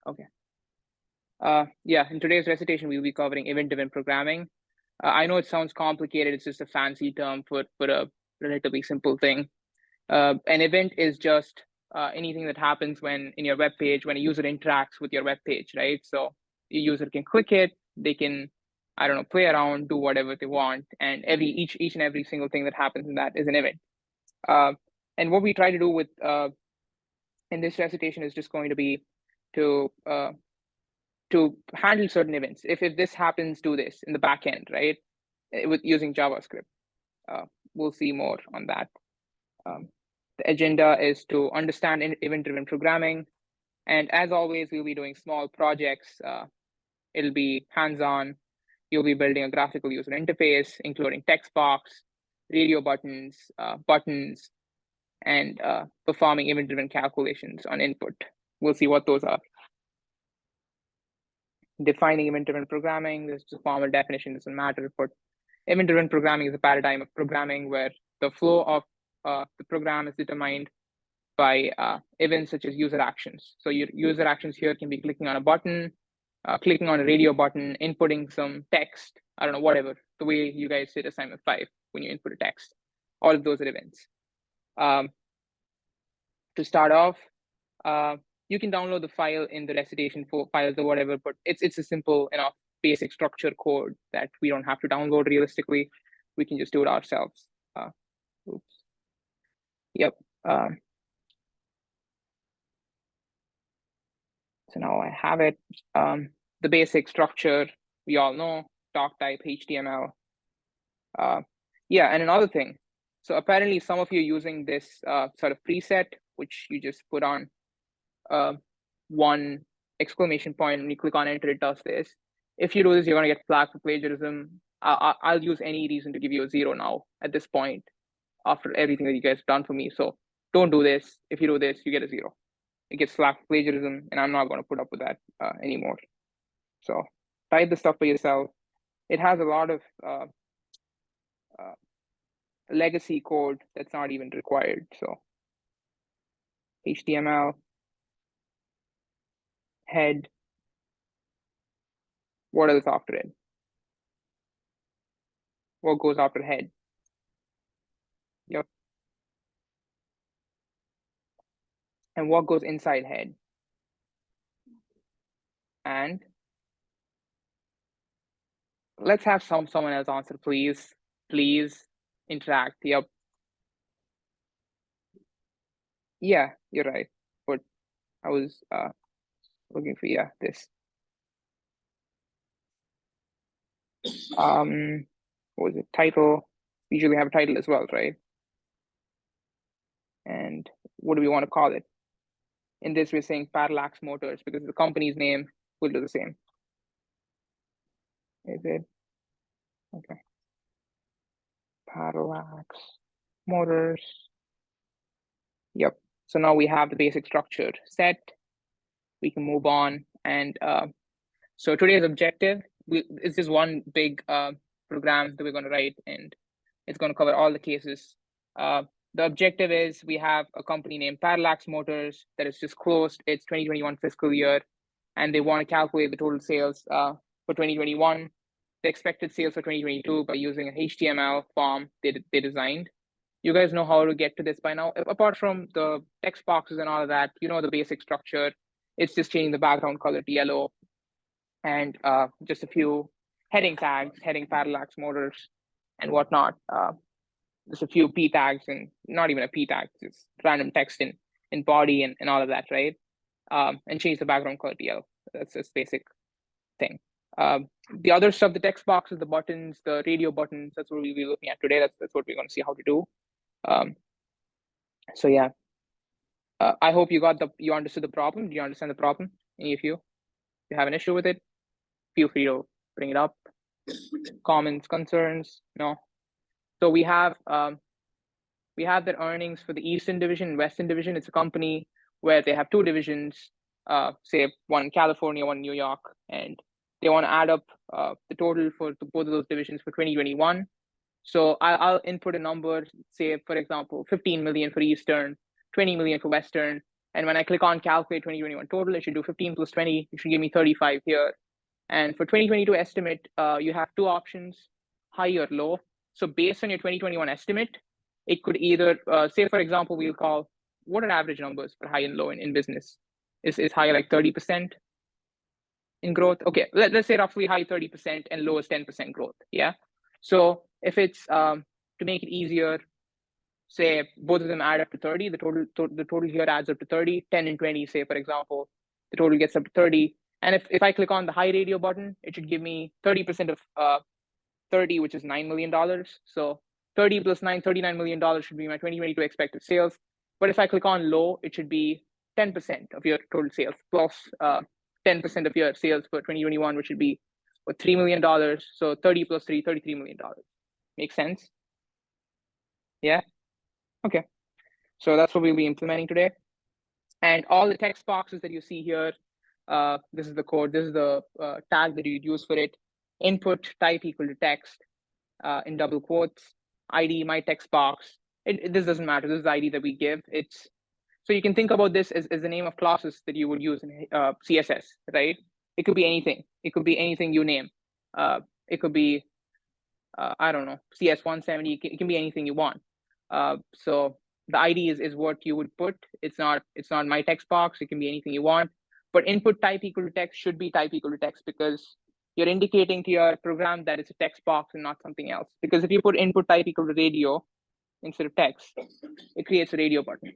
Okay. Yeah, in today's recitation, we'll be covering event-driven programming. I know it sounds complicated. It's just a fancy term for a relatively simple thing. An event is just anything that happens when in your web page, when a user interacts with your web page, right? So the user can click it, they can, I don't know, play around, do whatever they want, and each and every single thing that happens in that is an event. And what we try to do with in this recitation is just going to be to handle certain events. If this happens, do this in the back end, right? With using JavaScript. We'll see more on that. The agenda is to understand event-driven programming. And as always, we'll be doing small projects. It'll be hands-on. You'll be building a graphical user interface, including text box, radio buttons, buttons, and performing event-driven calculations on input. We'll see what those are. Defining event-driven programming, there's a formal definition, doesn't matter, but event-driven programming is a paradigm of programming where the flow of the program is determined by events such as user actions. So your user actions here can be clicking on a button, clicking on a radio button, inputting some text, I don't know, whatever, the way you guys did assignment 5 when you input a text. All of those are events. To start off, you can download the file in the recitation files or whatever, but it's a simple enough basic structure code that we don't have to download realistically. We can just do it ourselves. Oops. Yep. So now I have it. The basic structure, we all know, doc type, HTML. Yeah, and another thing. So apparently some of you are using this sort of preset, which you just put on one exclamation point. When you click on enter, it does this. If you do this, you're going to get flagged for plagiarism. I'll use any reason to give you a 0 now at this point after everything that you guys have done for me. So don't do this. If you do this, you get a 0. It gets flagged for plagiarism, and I'm not going to put up with that anymore. So type the stuff for yourself. It has a lot of legacy code that's not even required. So HTML, head, what else after it? What goes after head? Yep. And what goes inside head? And let's have someone else answer, please. Please interact. Yep. Yeah, you're right. But I was looking for this. What was it? Title. We usually have a title as well, right? And what do we want to call it? In this, we're saying Parallax Motors because the company's name will do the same. Is it? Okay. Parallax Motors. Yep. So now we have the basic structure set. We can move on. And so today's objective, it's just one big program that we're going to write, and it's going to cover all the cases. The objective is we have a company named Parallax Motors that is just closed its 2021 fiscal year, and they want to calculate the total sales for 2021, the expected sales for 2022 by using an HTML form they designed. You guys know how to get to this by now. Apart from the text boxes and all of that, you know the basic structure. It's just changing the background color to yellow, and just a few heading tags, heading Parallax Motors and whatnot. Just a few p tags, and not even a p tag, just random text in body and all of that, right? And change the background color to yellow. That's just basic thing. The other stuff, the text boxes, the buttons, the radio buttons, that's what we'll be looking at today. That's what we're going to see how to do. So yeah, I hope you understood the problem. Do you understand the problem? Any of you? If you have an issue with it, feel free to bring it up. Comments, concerns? No. So we have the earnings for the Eastern Division and Western Division. It's a company where they have two divisions, say one in California, one in New York, and they want to add up the total for both of those divisions for 2021. So I'll input a number, say, for example, 15 million for Eastern, 20 million for Western, And when I click on calculate 2021 total, it should do 15 plus 20. It should give me 35 here. And for 2022 estimate, you have two options, high or low. So based on your 2021 estimate, it could either, say, for example, we'll call, what are average numbers for high and low in business? Is high like 30% in growth? Okay, let's say roughly high 30% and low is 10% growth, yeah? So if it's, to make it easier, say both of them add up to 30, the total here adds up to 30, 10 and 20, say, for example, the total gets up to 30. And if I click on the high radio button, it should give me 30% of 30, which is $9 million. So 30 plus 9, $39 million should be my 2022 expected sales. But if I click on low, it should be 10% of your total sales plus 10% of your sales for 2021, which would be $3 million. So 30 plus 3, $33 million. Makes sense? Yeah? Okay. So that's what we'll be implementing today. And all the text boxes that you see here, this is the code, this is the tag that you'd use for it. Input type equal to text in double quotes, ID, my text box. This doesn't matter, this is the ID that we give. It's so you can think about this as the name of classes that you would use in CSS, right? It could be anything. It could be anything you name. It could be, I don't know, CS170, it can be anything you want. So the ID is what you would put. It's not my text box. It can be anything you want. But input type equal to text should be type equal to text because you're indicating to your program that it's a text box and not something else. Because if you put input type equal to radio instead of text, it creates a radio button.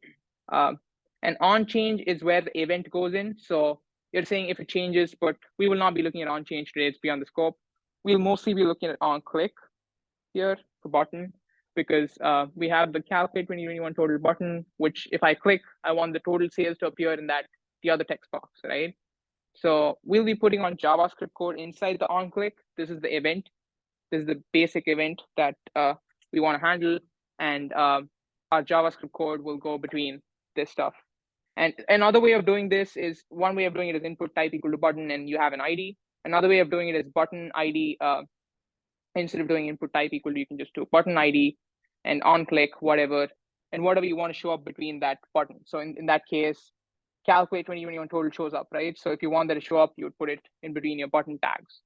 And on change is where the event goes in. So you're saying if it changes, but we will not be looking at on change today. It's beyond the scope. We'll mostly be looking at on click here for button because we have the calculate 2021 total button, which if I click, I want the total sales to appear in the other text box, right? So we'll be putting on JavaScript code inside the on click. This is the event. This is the basic event that we want to handle. And our JavaScript code will go between this stuff. And another way of doing this is, one way of doing it is input type equal to button and you have an ID. Another way of doing it is button ID, instead of doing input type equal to, you can just do button ID and on click, whatever, and whatever you want to show up between that button. So in that case, calculate 2021 total shows up, right? So if you want that to show up, you would put it in between your button tags.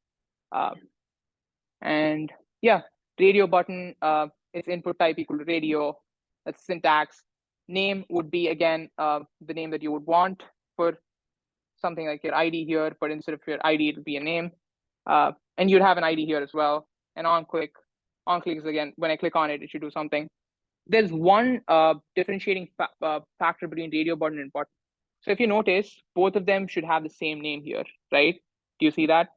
And yeah, radio button, it's input type equal to radio. That's syntax. Name would be, again, the name that you would want for something like your ID here, but instead of your ID, it would be a name. And you'd have an ID here as well. And on click is, again, when I click on it, it should do something. There's one differentiating factor between radio button and button. So if you notice, both of them should have the same name here, right? Do you see that?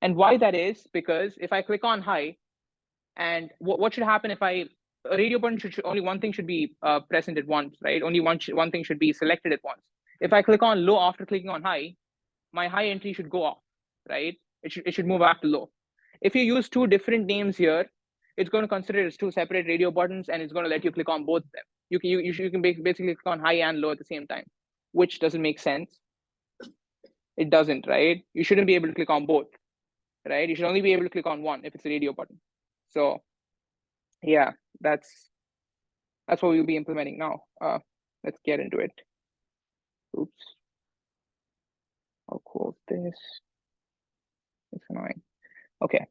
And why that is, because if I click on high, and what should happen if a radio button should only one thing should be present at once, right? Only one thing should be selected at once. If I click on low after clicking on high, my high entry should go off, right? It should move back to low. If you use two different names here, it's going to consider it as two separate radio buttons, and it's going to let you click on both of them. You can basically click on high and low at the same time, which doesn't make sense. It doesn't, right? You shouldn't be able to click on both, right? You should only be able to click on one if it's a radio button. So yeah, that's what we'll be implementing now. Let's get into it. Oops. I'll close this. It's annoying. Okay.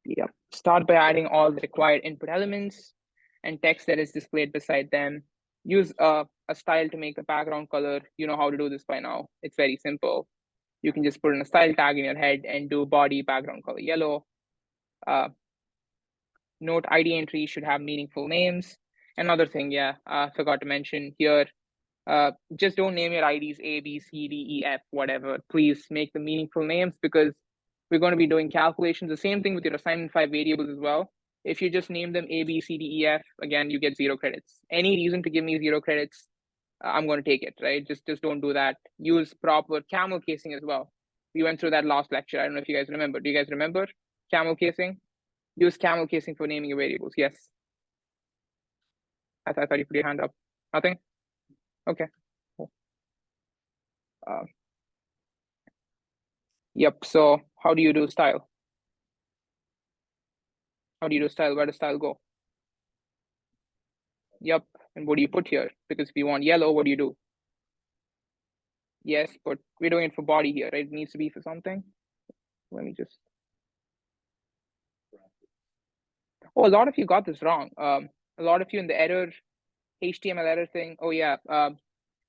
Yeah. Start by adding all the required input elements and text that is displayed beside them. Use a style to make the background color. You know how to do this by now. It's very simple. You can just put in a style tag in your head and do body background color yellow. Note ID entries should have meaningful names. Another thing, yeah, I forgot to mention here, just don't name your IDs A, B, C, D, E, F, whatever. Please make the meaningful names because we're going to be doing calculations. The same thing with your assignment 5 variables as well. If you just name them A, B, C, D, E, F, again, you get 0 credits. Any reason to give me 0 credits, I'm going to take it, right? Just don't do that. Use proper camel casing as well. We went through that last lecture. I don't know if you guys remember. Do you guys remember camel casing? Use camel casing for naming your variables. Yes. I thought you put your hand up. Nothing? Okay. Cool. Yep. So how do you do style? How do you do style? Where does style go? Yep. And what do you put here? Because if you want yellow, what do you do? Yes, but we're doing it for body here, right? It needs to be for something. Let me just. Oh, a lot of you got this wrong. A lot of you in the error, HTML error thing. Oh yeah.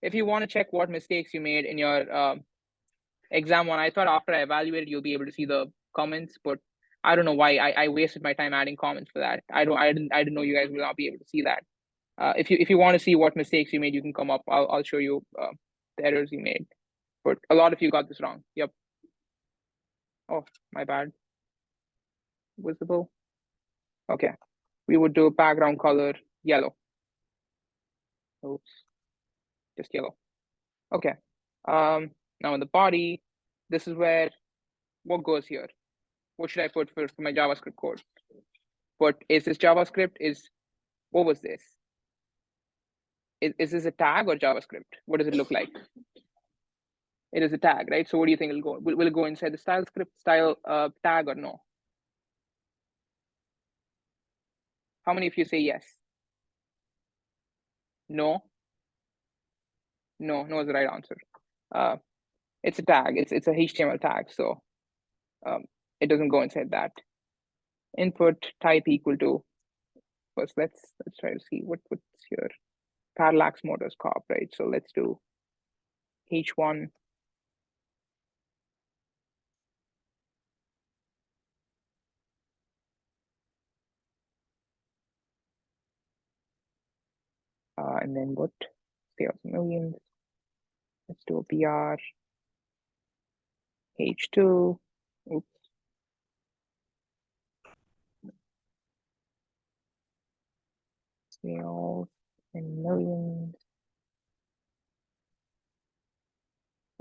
If you want to check what mistakes you made in your exam one, I thought after I evaluated, you'll be able to see the comments, but I don't know why I wasted my time adding comments for that. I didn't know you guys will not be able to see that. If you want to see what mistakes you made, you can come up. I'll show you the errors you made. But a lot of you got this wrong. Yep. Oh, my bad. Visible. Okay. We would do background color yellow. Oops. Just yellow. Okay. Now in the body, this is where what goes here. What should I put for my JavaScript code? But is this JavaScript? What was this? Is this a tag or JavaScript? What does it look like? It is a tag, right? So what do you think it'll go? Will it go inside the style script style tag or no? How many of you say yes? No. No is the right answer. It's a tag. It's a HTML tag, so it doesn't go inside that. Input type equal to. First, let's try to see what's here. Parallax Motors Corp, right? So let's do H1. And then what? Sales millions. Let's do a PR. H2. Oops. Sales in millions.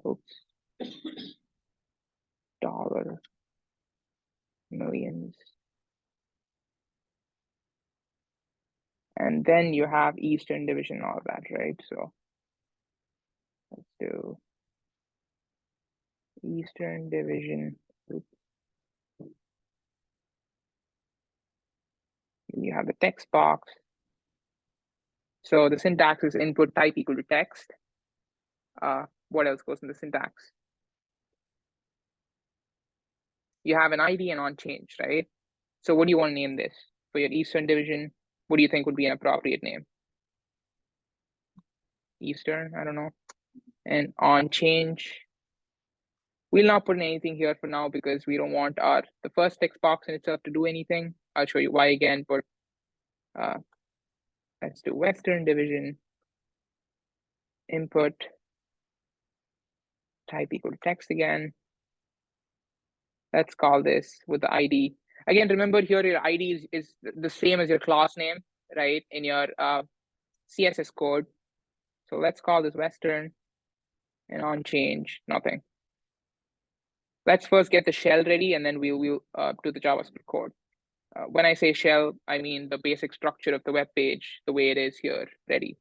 Oops. Dollar millions. And then you have Eastern Division, all of that, right? So let's do Eastern Division. Oops. You have the text box. So the syntax is input type equal to text. What else goes in the syntax? You have an ID and on change, right? So what do you want to name this for your Eastern Division? What do you think would be an appropriate name? Eastern, I don't know. And on change, we'll not put in anything here for now because we don't want the first text box in itself to do anything. I'll show you why again, but let's do Western Division input type equal to text again. Let's call this with the ID. Again, remember here your ID is the same as your class name, right? In your CSS code. So let's call this Western and on change, nothing. Let's first get the shell ready and then we'll do the JavaScript code. When I say shell, I mean the basic structure of the web page, the way it is here, ready.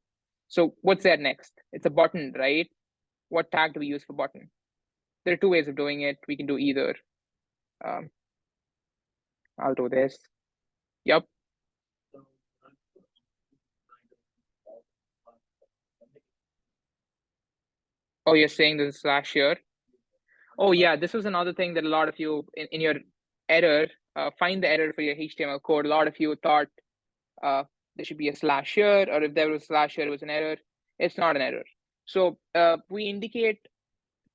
So what's there next? It's a button, right? What tag do we use for button? There are two ways of doing it. We can do either. I'll do this. Yep. Oh, you're saying there's a slash here? Oh yeah, this was another thing that a lot of you in your error, find the error for your HTML code. A lot of you thought there should be a slash here, or if there was a slash here, it was an error. It's not an error. So we indicate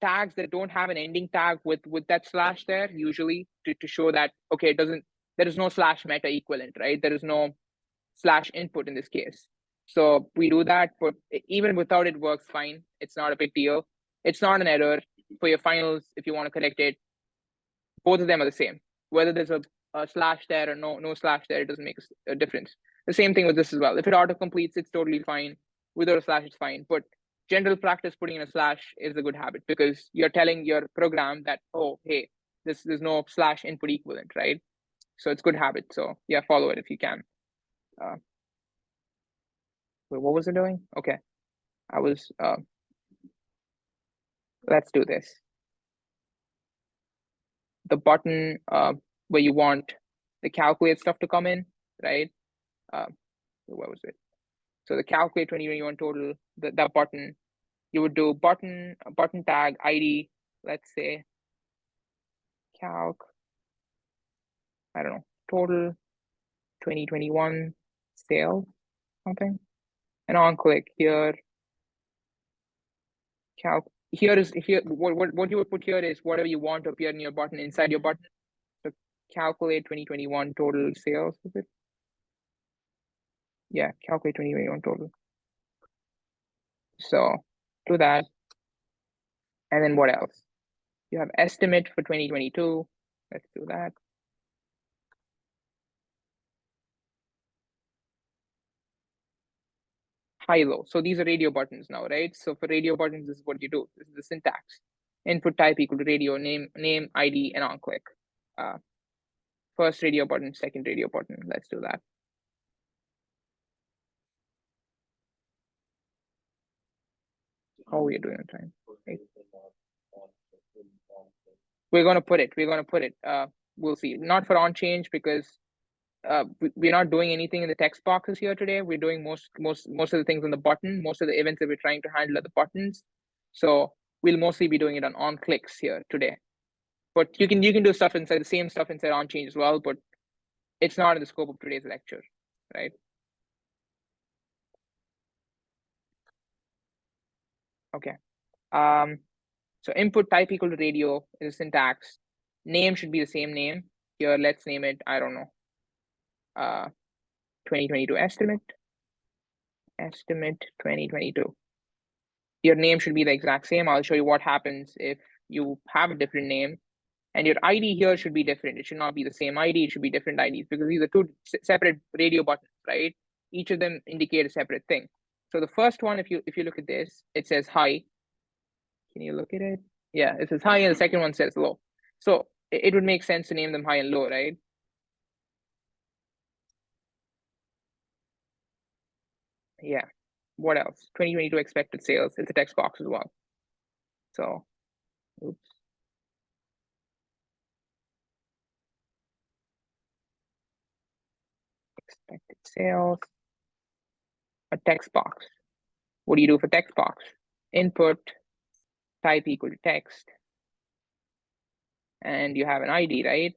tags that don't have an ending tag with that slash there, usually to show that, okay, there is no slash meta equivalent, right? There is no slash input in this case. So we do that, but even without it works fine. It's not a big deal. It's not an error. For your finals, if you want to correct it, both of them are the same. Whether there's a slash there or no slash there, it doesn't make a difference. The same thing with this as well. If it auto completes, it's totally fine. Without a slash, it's fine. But general practice putting in a slash is a good habit because you're telling your program that, oh, hey, there's no slash input equivalent, right? So it's good habit. So yeah, follow it if you can. Wait, what was it doing? Okay, I was. Let's do this. The button where you want the calculate stuff to come in, right? Where was it? So the calculate 2021 total, that button, you would do button tag ID, let's say calc, I don't know, total 2021 sales, something. And on click here, calc, here, what you would put here is whatever you want to appear in your button, inside your button. So calculate 2021 total sales, is it? Yeah, calculate 2021 total. So do that. And then what else? You have estimate for 2022. Let's do that. High low. So these are radio buttons now, right? So for radio buttons, this is what you do. This is the syntax. Input type equal to radio, name, ID, and on click. First radio button, second radio button. Let's do that. How are we doing on time? Right. We're gonna put it. We'll see. Not for on change because we're not doing anything in the text boxes here today. We're doing most of the things on the button. Most of the events that we're trying to handle are the buttons. So we'll mostly be doing it on clicks here today. But you can do stuff inside the same stuff inside on change as well, but it's not in the scope of today's lecture, right? Okay. So input type equal to radio is a syntax. Name should be the same name. Here, let's name it, I don't know, 2022 estimate 2022. Your name should be the exact same. I'll show you what happens if you have a different name. And your ID here should be different. It should not be the same ID. It should be different IDs because these are two separate radio buttons, right? Each of them indicate a separate thing. So the first one, if you look at this, it says high. Can you look at it? Yeah, it says high, and the second one says low. So it would make sense to name them high and low, right? Yeah. What else? 2022 expected sales. It's a text box as well. So, oops. Expected sales. A text box. What do you do for text box? Input type equal to text. And you have an ID, right?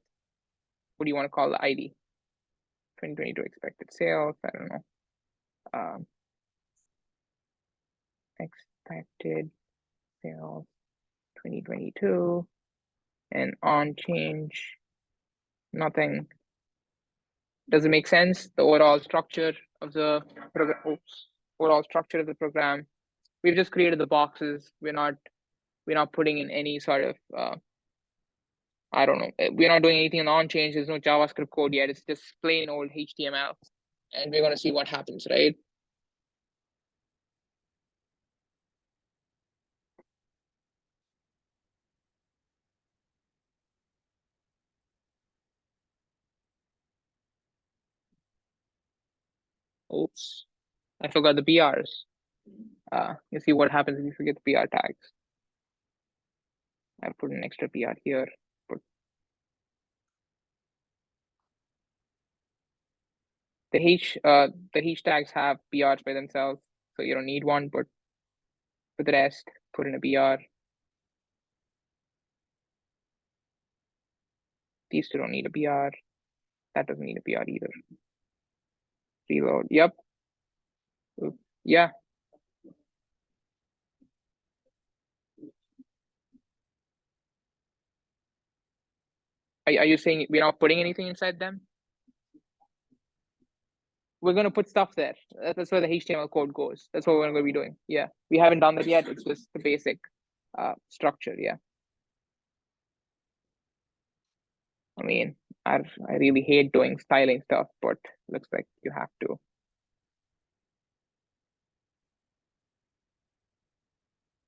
What do you want to call the ID? 2022 expected sales. I don't know. Expected sales 2022 and on change, nothing. Does it make sense? The overall structure of the program, overall structure of the program. We've just created the boxes. We're not putting in any sort of I don't know. We're not doing anything on change. There's no JavaScript code yet. It's just plain old HTML, and we're gonna see what happens, right? Oops, I forgot the BRs. You see what happens if you forget the BR tags. I put an extra BR here. But the H tags have BRs by themselves, so you don't need one. But for the rest, put in a BR. These two don't need a BR. That doesn't need a BR either. Reload. Yep. Oops. Yeah. Are you saying we're not putting anything inside them? We're going to put stuff there. That's where the HTML code goes. That's what we're going to be doing. Yeah. We haven't done that yet. It's just the basic structure. Yeah. I mean, I really hate doing styling stuff, but looks like you have to.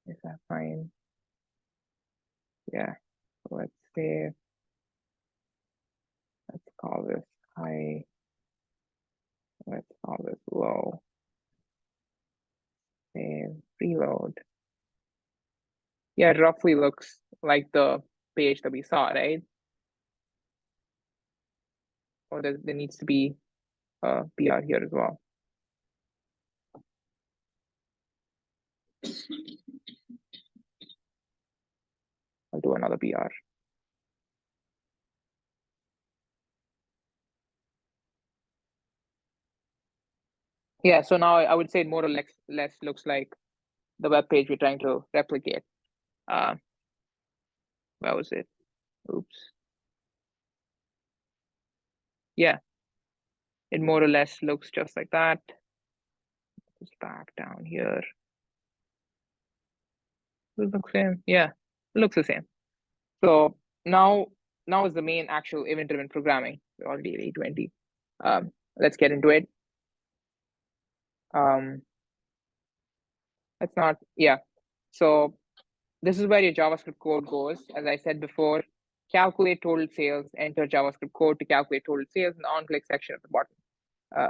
Is that fine? Yeah. Let's say, let's call this high. Let's call this low. Save, reload. Yeah, it roughly looks like the page that we saw, right? Or there needs to be a BR here as well. I'll do another PR. Yeah, so now I would say more or less looks like the web page we're trying to replicate. Where was it? Oops. Yeah, it more or less looks just like that. Just back down here. Does it look the same? Yeah, it looks the same. So now is the main actual event-driven programming. We're already at 8:20. Let's get into it. Let's not, yeah. So this is where your JavaScript code goes. As I said before, calculate total sales, enter JavaScript code to calculate total sales in the on-click section of the button.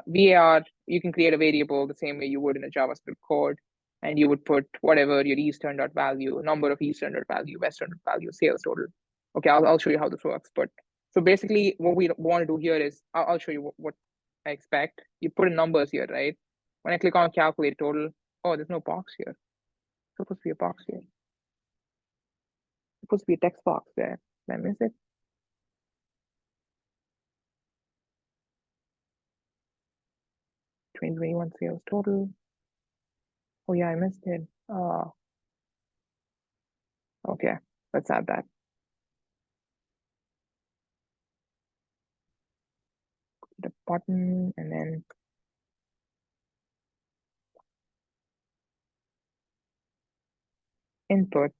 VAR, you can create a variable the same way you would in a JavaScript code, and you would put whatever your eastern.value, number of eastern.value, western.value, sales total. Okay, I'll show you how this works. But so basically, what we want to do here is I'll show you what I expect. You put in numbers here, right? When I click on calculate total, oh, there's no box here. There's supposed to be a box here. There's supposed to be a text box there. Did I miss it? 2021 sales total. Oh yeah, I missed it. Okay, let's add that. The button and then input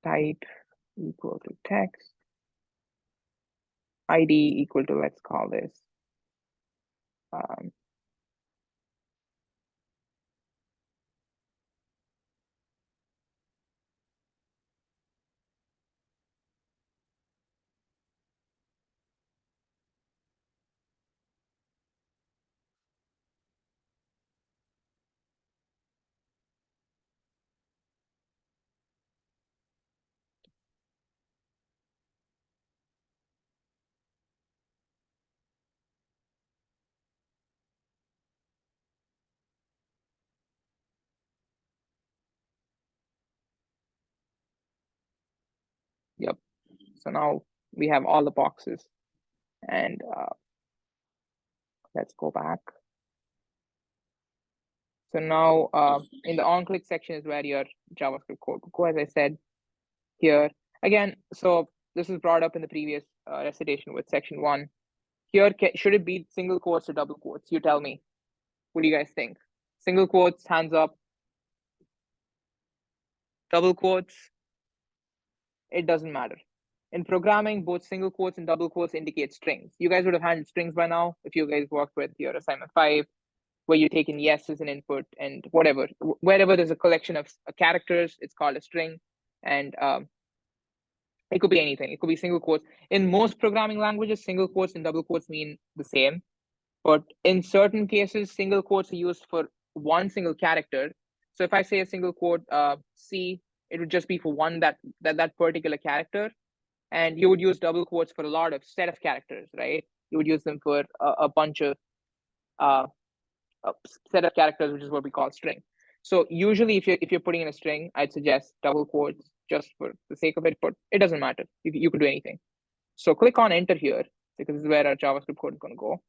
type equal to text, ID equal to, let's call this yep. So now we have all the boxes, and let's go back. So now in the on-click section is where your JavaScript code will go, as I said here. Again, so this was brought up in the previous recitation with section 1. Here, should it be single quotes or double quotes? You tell me. What do you guys think? Single quotes, hands up. Double quotes, it doesn't matter. In programming, both single quotes and double quotes indicate strings. You guys would have handled strings by now if you guys worked with your assignment 5, where you take in yes as an input and whatever. Wherever there's a collection of characters, it's called a string. And it could be anything. It could be single quotes. In most programming languages, single quotes and double quotes mean the same. But in certain cases, single quotes are used for one single character. So if I say a single quote C, it would just be for one that particular character. And you would use double quotes for a lot of set of characters, right? You would use them for a bunch of a set of characters, which is what we call string. So usually if you're putting in a string, I'd suggest double quotes just for the sake of it, but it doesn't matter. You could do anything. So click on enter here, because this is where our JavaScript code is going to go.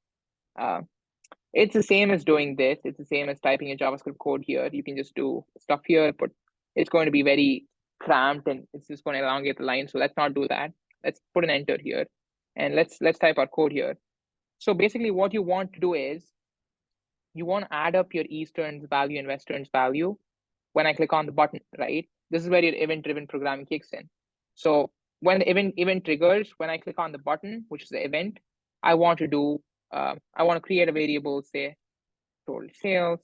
It's the same as doing this. It's the same as typing a JavaScript code here. You can just do stuff here, but it's going to be very cramped and it's just going to elongate the line. So let's not do that. Let's put an enter here and let's type our code here. So basically what you want to do is you want to add up your Eastern's value and Western's value when I click on the button, right? This is where your event-driven programming kicks in. So when the event triggers, when I click on the button, which is the event, I want to create a variable, say total sales,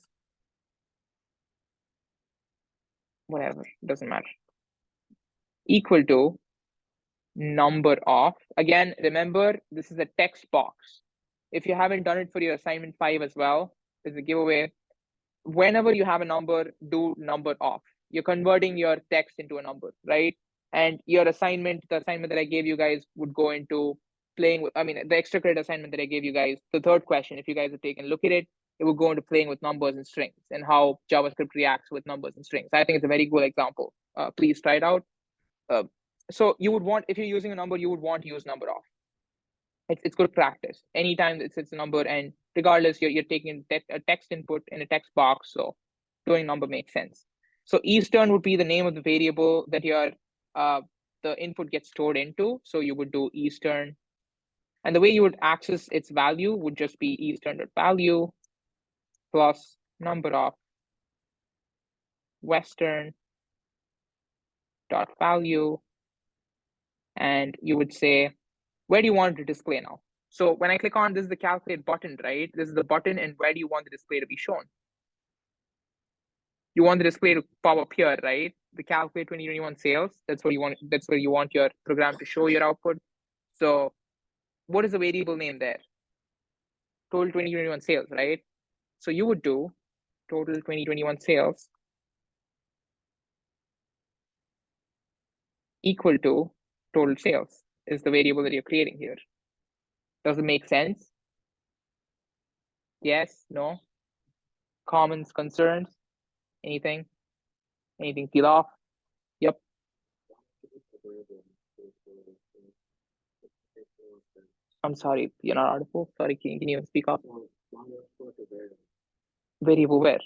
whatever, doesn't matter, equal to number of, again, remember, this is a text box. If you haven't done it for your assignment 5 as well, there's a giveaway. Whenever you have a number, do number of. You're converting your text into a number, right? And your assignment, the assignment that I gave you guys would go into playing with, the extra credit assignment that I gave you guys, the third question, if you guys have taken a look at it, it will go into playing with numbers and strings and how JavaScript reacts with numbers and strings. I think it's a very good example. Please try it out. So you would want, if you're using a number, you would want to use number off. It's good practice. Anytime it's a number, and regardless, you're taking a text input in a text box, so doing number makes sense. So Eastern would be the name of the variable that your the input gets stored into. So you would do Eastern, and the way you would access its value would just be Eastern.value plus number of Western dot value, and you would say, where do you want it to display now? So when I click on this is the calculate button, right? This is the button, and where do you want the display to be shown? You want the display to pop up here, right? The calculate 2021 sales. That's what you want. That's where you want your program to show your output. So what is the variable name there? Total 2021 sales, right? So you would do total 2021 sales equal to total sales is the variable that you're creating here. Does it make sense? Yes, no? Comments, concerns, anything? Anything feel off? Yep. I'm sorry, you're not audible. Sorry, can you speak up? Variable where?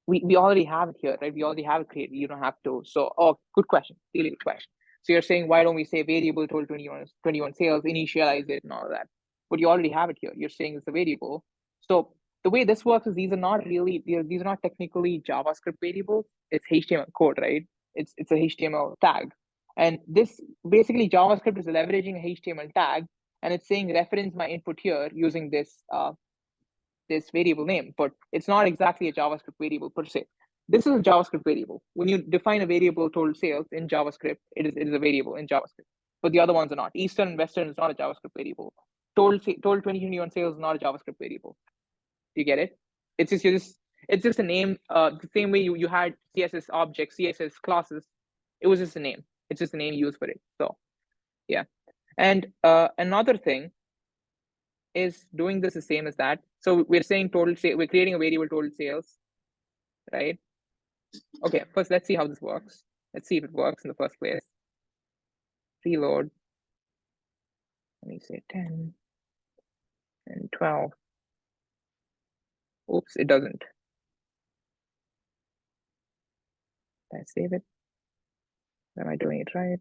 We already have it here, right? We already have it created. You don't have to. So, oh, good question. Really good question. So you're saying, why don't we say variable total 21 sales, initialize it and all of that? But you already have it here. You're saying it's a variable. So the way this works is these are not really, these are not technically JavaScript variables. It's HTML code, right? It's a HTML tag. And this basically JavaScript is leveraging a HTML tag, and it's saying reference my input here using this this variable name, but it's not exactly a JavaScript variable per se. This is a JavaScript variable. When you define a variable total sales in JavaScript, it is a variable in JavaScript, but the other ones are not. Eastern and Western is not a JavaScript variable. Total 2021 sales is not a JavaScript variable. Do you get it? It's just a name. The same way you had CSS objects, CSS classes. It was just a name. It's just a name used for it. So yeah. And another thing is doing this the same as that. So we're saying total sale, we're creating a variable total sales, right? Okay, first let's see how this works. Let's see if it works in the first place. Reload. Let me say 10 and 12. Oops, it doesn't. Did I save it? Am I doing it right?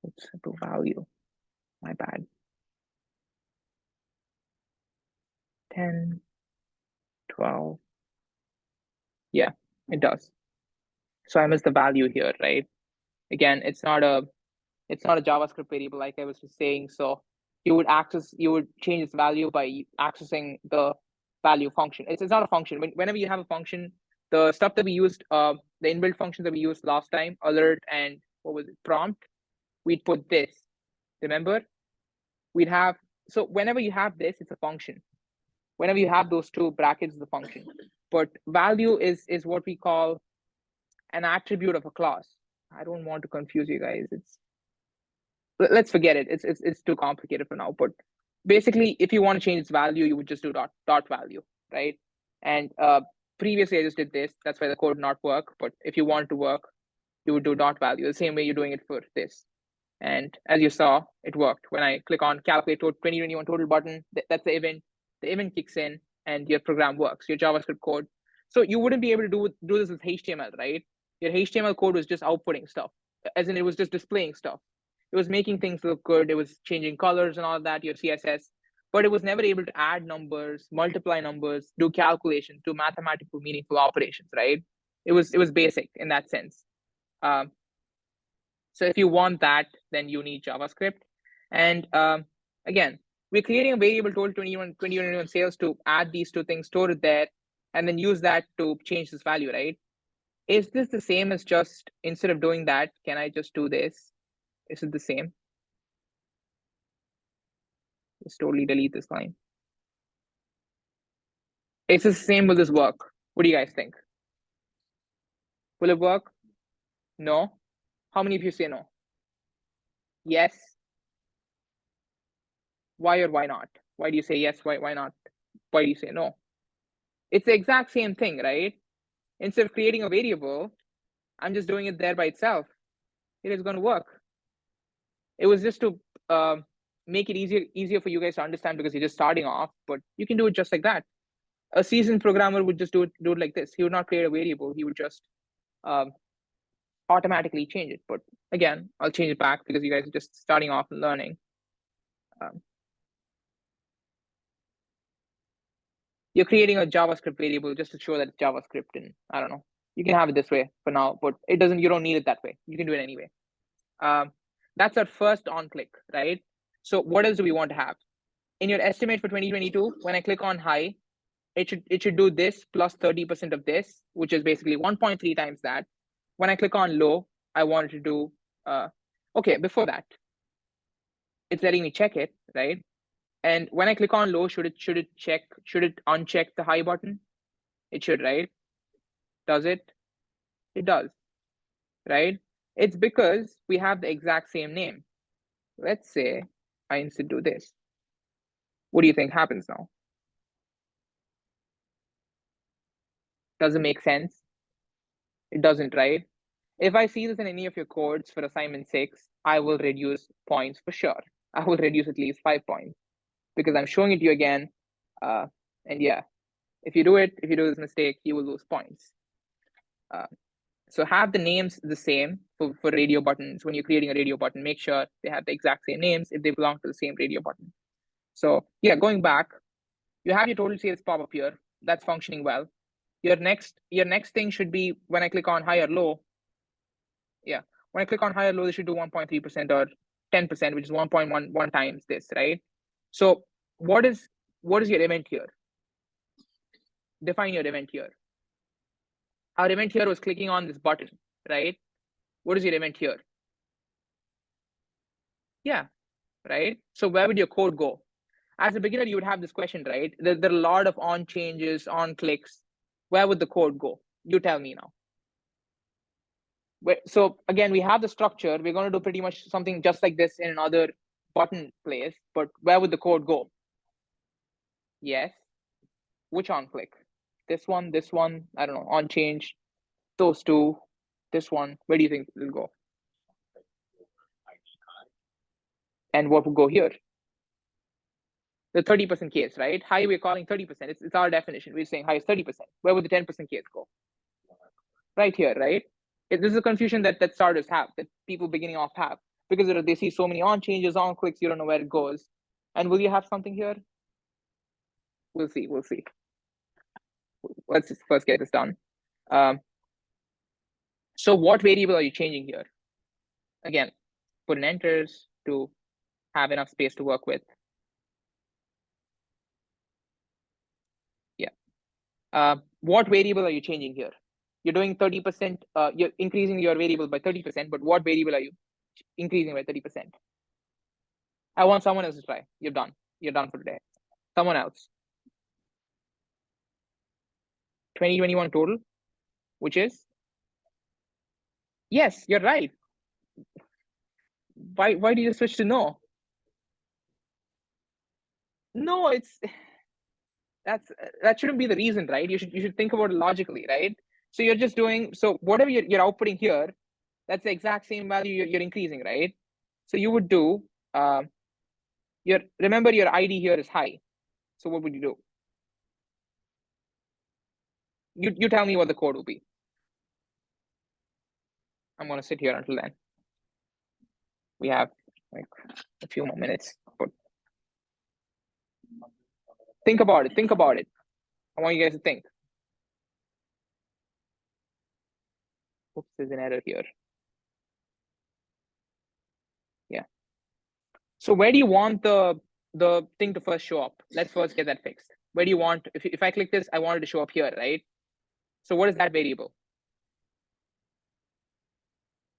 Oops, to value. My bad. 10, 12. Yeah, it does. So I missed the value here, right? Again, it's not a JavaScript variable like I was just saying. So you would change its value by accessing the value function. It's not a function. Whenever you have a function, the stuff that we used, the inbuilt functions that we used last time, alert and what was it, prompt, we'd put this. Remember? We'd have, so whenever you have this, it's a function. Whenever you have those two brackets, it's a function. But value is what we call an attribute of a class. I don't want to confuse you guys. Let's forget it. It's too complicated for now. But basically, if you want to change its value, you would just do dot value, right? And previously I just did this. That's why the code not work. But if you want to work, you would do dot value the same way you're doing it for this. And as you saw, it worked. When I click on calculate 2021 total button, that's the event. The event kicks in, and your program works. Your JavaScript code. So you wouldn't be able to do this with HTML, right? Your HTML code was just outputting stuff, as in it was just displaying stuff. It was making things look good. It was changing colors and all that, your CSS, but it was never able to add numbers, multiply numbers, do calculations, do mathematical meaningful operations, right? It was basic in that sense. So if you want that, then you need JavaScript. And again, we're creating a variable total 2021 sales to add these two things, store it there, and then use that to change this value, right? Is this the same as just, instead of doing that, can I just do this? Is it the same? Just totally delete this line. Is this the same? Will this work? What do you guys think? Will it work? No? How many of you say no? Yes? Why or why not? Why do you say yes? Why not? Why do you say no? It's the exact same thing, right? Instead of creating a variable, I'm just doing it there by itself. It is going to work. It was just to make it easier for you guys to understand because you're just starting off, but you can do it just like that. A seasoned programmer would just do it like this. He would not create a variable. He would just um, automatically change it. But again, I'll change it back because you guys are just starting off and learning. You're creating a JavaScript variable just to show that it's JavaScript, and I don't know. You can have it this way for now, but it doesn't. You don't need it that way. You can do it anyway. That's our first on click, right? So what else do we want to have? In your estimate for 2022, when I click on high, it should do this plus 30% of this, which is basically 1.3 times that. When I click on low, I wanted to do okay, before that, it's letting me check it, right? And when I click on low, should it uncheck the high button? It should, right? Does it? It does, right? It's because we have the exact same name. Let's say I instead do this. What do you think happens now? Does it make sense? It doesn't, right? If I see this in any of your codes for assignment 6, I will reduce points for sure. I will reduce at least 5 points because I'm showing it to you again. And yeah, if you do this mistake, you will lose points. So have the names the same for radio buttons. When you're creating a radio button, make sure they have the exact same names if they belong to the same radio button. So yeah, going back, you have your total sales pop up here. That's functioning well. Your next thing should be when I click on high or low. Yeah, when I click on high or low, they should do 1.3% or 10%, which is 1.11 times this, right? So what is your event here? Define your event here. Our event here was clicking on this button, right? What is your event here? Yeah, right? So where would your code go? As a beginner, you would have this question, right? There are a lot of on changes, on clicks. Where would the code go? You tell me now. So again, we have the structure. We're going to do pretty much something just like this in another button place, but where would the code go? Yes. Which on click? This one, I don't know, on change, those two, this one. Where do you think it'll go? And what would go here? The 30% case, right? High, we're calling 30%. It's our definition. We're saying high is 30%. Where would the 10% case go? Right here, right? This is a confusion that starters have, that people beginning off have, because they see so many on changes, on clicks, you don't know where it goes. And will you have something here? We'll see. Let's just first get this done. So what variable are you changing here? Again, put in enters to have enough space to work with. Yeah. What variable are you changing here? You're doing 30%, you're increasing your variable by 30%, but what variable are you increasing by 30%? I want someone else to try. You're done for today. Someone else. 2021 total, which is? Yes, you're right. Why do you switch to no? No, that shouldn't be the reason, right? You should think about it logically, right? So you're just doing, so whatever you're outputting here, that's the exact same value you're increasing, right? So you would do remember your ID here is high. So what would you do? You tell me what the code will be. I'm gonna sit here until then. We have like a few more minutes. But think about it. I want you guys to think. Oops, there's an error here. Yeah. So where do you want the thing to first show up? Let's first get that fixed. Where do you want, if I click this, I want it to show up here, right? So what is that variable?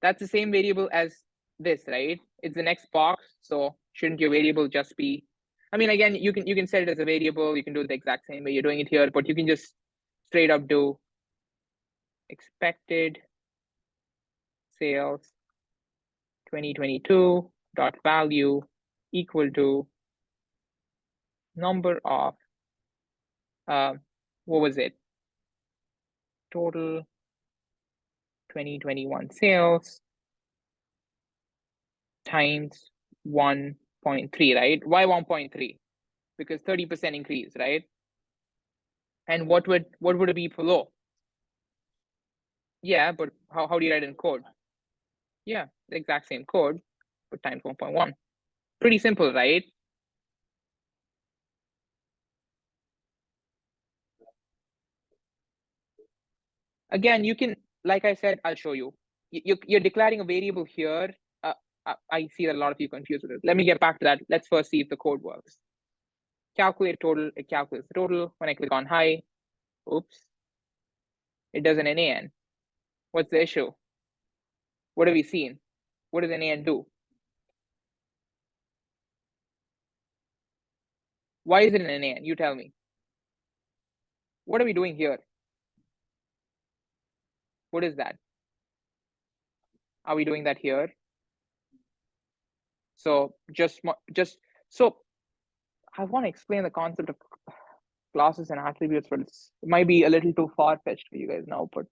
That's the same variable as this, right? It's the next box. So shouldn't your variable just be, I mean, again, you can set it as a variable. You can do it the exact same way you're doing it here, but you can just straight up do expected sales 2022 dot value equal to number of, what was it? Total 2021 sales times 1.3, right? Why 1.3? Because 30% increase, right? And what would it be for low? Yeah, but how do you write in code? Yeah, the exact same code, but times 1.1. Pretty simple, right? Again, you can, like I said, I'll show you. You're declaring a variable here. I see that a lot of you confused with it. Let me get back to that. Let's first see if the code works. Calculate total, it calculates the total. When I click on high, oops, it does an NaN. What's the issue? What have we seen? What does NaN do? Why is it an NaN? You tell me. What are we doing here? What is that? Are we doing that here? So just so I want to explain the concept of classes and attributes, but it might be a little too far-fetched for you guys now, but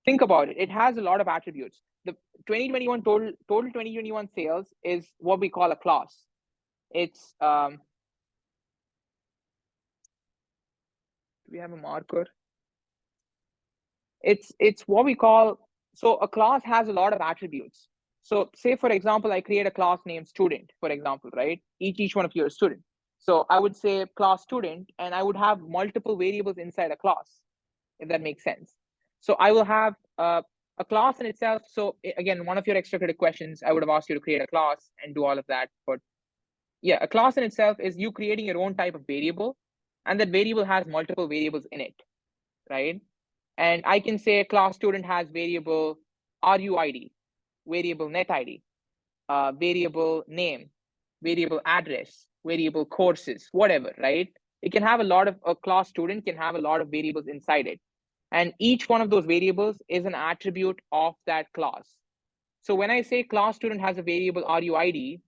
think about it. It has a lot of attributes. The 2021 total 2021 sales is what we call a class. It's do we have a marker? It's what we call, so a class has a lot of attributes. So say for example, I create a class named student, for example, right? Each one of you is student. So I would say class student, and I would have multiple variables inside a class, if that makes sense. So I will have a class in itself. So again, one of your extra credit questions, I would have asked you to create a class and do all of that. But yeah, a class in itself is you creating your own type of variable, and that variable has multiple variables in it, right? And I can say class student has variable RUID, variable net ID, variable name, variable address, variable courses, whatever, right? It can have a class student can have a lot of variables inside it. And each one of those variables is an attribute of that class. So when I say class student has a variable RUID,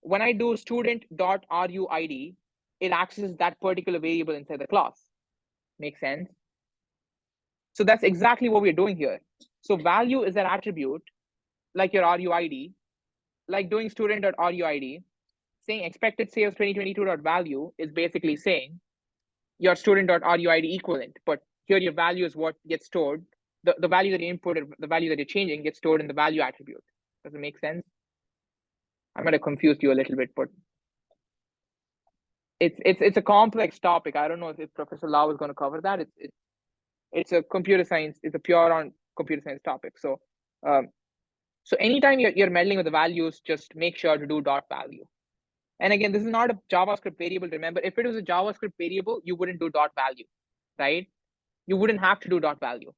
when I do student.RUID, it accesses that particular variable inside the class. Make sense? So that's exactly what we're doing here. So value is an attribute, like your RUID, like doing student.RUID, saying expected sales 2022.value is basically saying your student.RUID equivalent, but here your value is what gets stored. The value that you inputted, the value that you're changing gets stored in the value attribute. Does it make sense? I might have confused you a little bit, but it's a complex topic. I don't know if Professor Lau is going to cover that. It's a computer science. It's a pure on computer science topic. So so anytime you're meddling with the values, just make sure to do dot value. And again, this is not a JavaScript variable. Remember, if it was a JavaScript variable, you wouldn't do dot value, right? You wouldn't have to do dot value.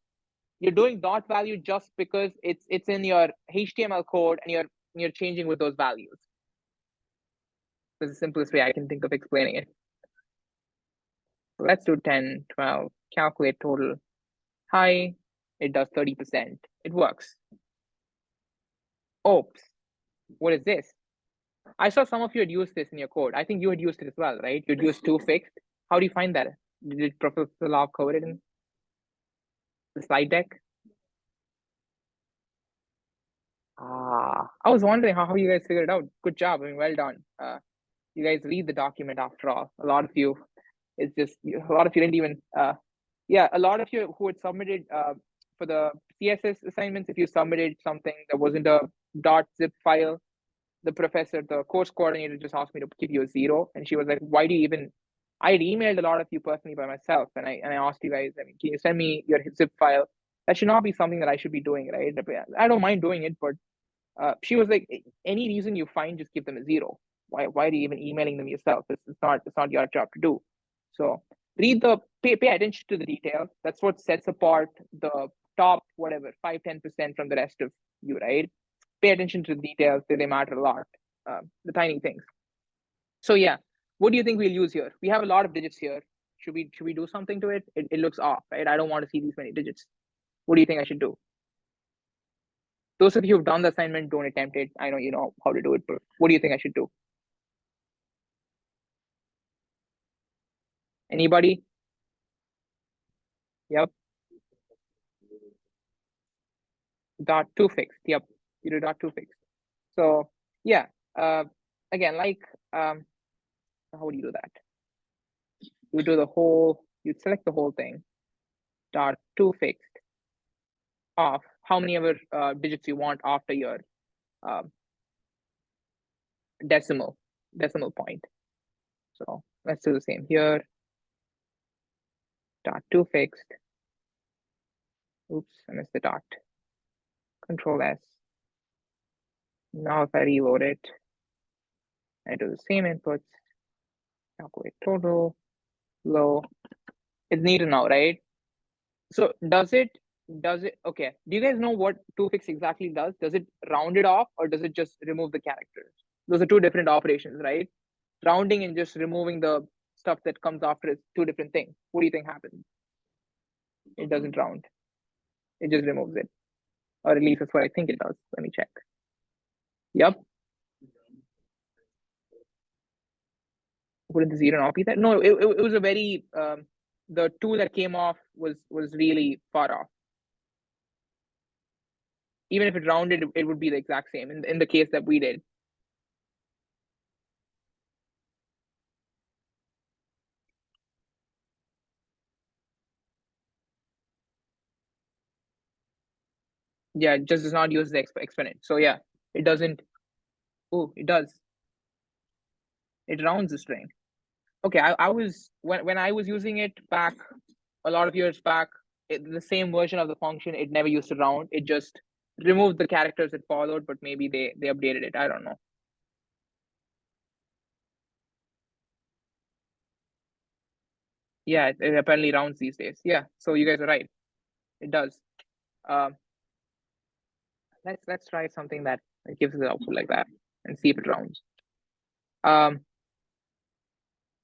You're doing dot value just because it's in your HTML code and you're changing with those values. That's the simplest way I can think of explaining it. So let's do 10, 12, calculate total. High, it does 30%. It works. Oops, what is this? I saw some of you had used this in your code. I think you had used it as well, right? You'd use two fixed. How do you find that? Did Professor Lau cover it in the slide deck? I was wondering how you guys figured it out. Good job. I mean, well done. You guys read the document after all. A lot of you, it's just a lot of you didn't even. Yeah, a lot of you who had submitted for the CSS assignments, if you submitted something that wasn't a .zip file, the professor, the course coordinator, just asked me to give you a 0, and she was like, "Why do you even?" I had emailed a lot of you personally by myself, and I asked you guys, I mean, can you send me your zip file? That should not be something that I should be doing, right? I don't mind doing it, but she was like, any reason you find, just give them a 0. Why are you even emailing them yourself? It's not your job to do. So read pay attention to the details. That's what sets apart the top whatever 5-10% from the rest of you, right? Pay attention to the details. They matter a lot. The tiny things. So yeah, what do you think we'll use here? We have a lot of digits here. Should we do something to it? It looks off, right? I don't want to see these many digits. What do you think I should do? Those of you who've done the assignment, don't attempt it. I know you know how to do it, but what do you think I should do? Anybody? Yep. Dot two fixed. Yep. You do dot two fixed. So yeah. Again, like how would you do that? You do the whole. You select the whole thing. Dot two fixed of how many ever digits you want after your um, decimal point. So let's do the same here. Dot two fixed. Oops, I missed the dot. Control S. Now if I reload it, I do the same inputs. Calculate total, low. It's neat now, right? So does it, okay. Do you guys know what two fix exactly does? Does it round it off or does it just remove the characters? Those are two different operations, right? Rounding and just removing the stuff that comes after is two different things. What do you think happens? It doesn't round. It just removes it. Or at least that's what I think it does. Let me check. Yep. Wouldn't the zero not be there? No, it was a very the two that came off was really far off. Even if it rounded, it would be the exact same in the case that we did. Yeah, it just does not use the exponent. So yeah, it doesn't. Oh, it does. It rounds the string. Okay, I was when I was using it back a lot of years back, the same version of the function, it never used to round. It just removed the characters it followed, but maybe they updated it. I don't know. Yeah, it apparently rounds these days. Yeah, so you guys are right. It does. Um, let's try something that gives us output like that and see if it rounds.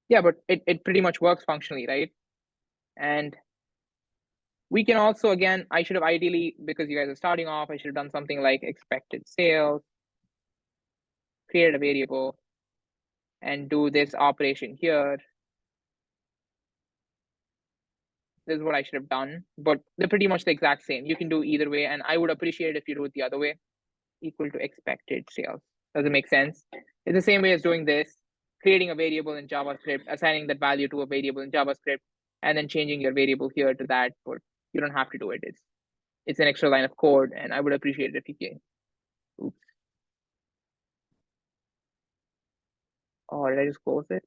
Yeah, but it pretty much works functionally, right? And we can also, again, I should have ideally, because you guys are starting off, I should have done something like expected sales, create a variable, and do this operation here. This is what I should have done, but they're pretty much the exact same. You can do either way, and I would appreciate it if you do it the other way. Equal to expected sales. Does it make sense? It's the same way as doing this, creating a variable in JavaScript, assigning that value to a variable in JavaScript, and then changing your variable here to that, but you don't have to do it. It's an extra line of code, and I would appreciate it if you can. Oops. Oh, did I just close it?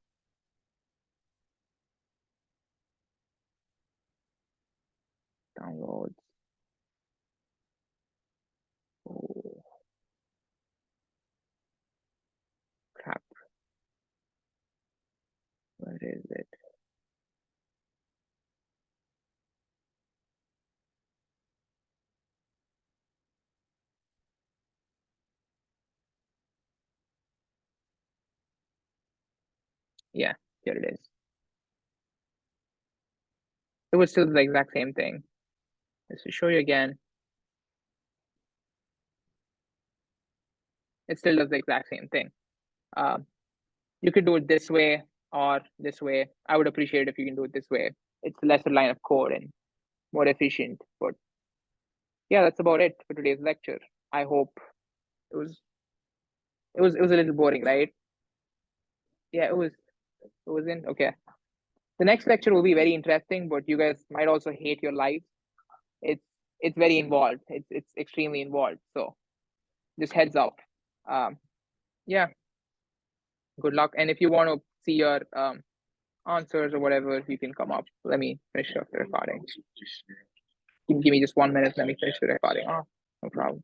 Downloads. Oh, crap. Where is it? Yeah, here it is. It was still the exact same thing. Just to show you again, it still does the exact same thing. You could do it this way or this way. I would appreciate it if you can do it this way. It's lesser line of code and more efficient. But yeah, that's about it for today's lecture. I hope it was a little boring, right? Yeah, it wasn't okay. The next lecture will be very interesting, but you guys might also hate your life. It's it's very involved. It's extremely involved. So just heads up. Um, yeah, good luck. And if you want to see your answers or whatever, you can come up. Let me finish up the recording. Give me just 1 minute. Let me finish the recording. Oh, no problem.